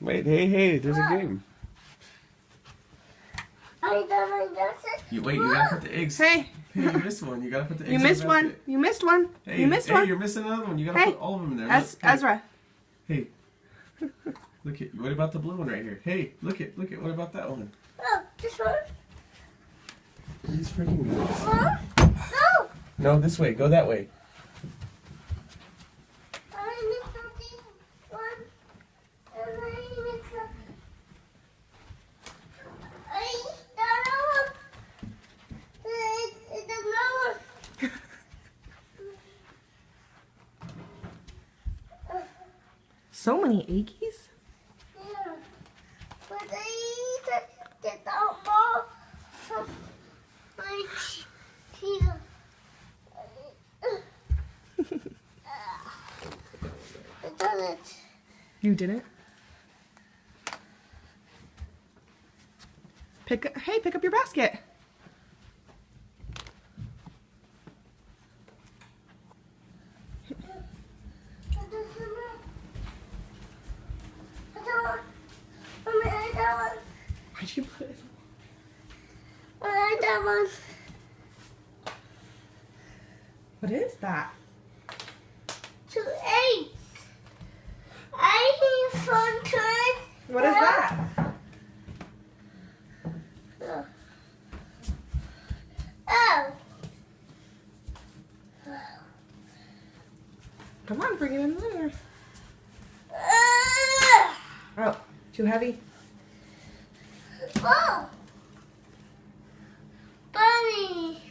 Wait, hey, there's a game. You gotta put the eggs. Hey, you missed one. You gotta put the eggs. you missed one. You missed one. Hey, you missed hey, one. You're missing another one. You gotta put all of them in there. Ezra. Hey, look at. What about the blue one right here? Hey, look at. What about that one? Oh, this one. These freaking nuts. No. No, this way. Go that way. I missed something. One. And I missed a... It's another one. So many Eggies? Yeah. But I get out more from my teeth. I done it. You didn't? Pick up your basket. Where'd you put it? What is that? 2 8. I need fun toys. What is that? Oh. Come on, bring it in there. Oh, too heavy? Oh. Bunny.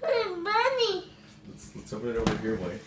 Bunny. Let's open it over here, boy.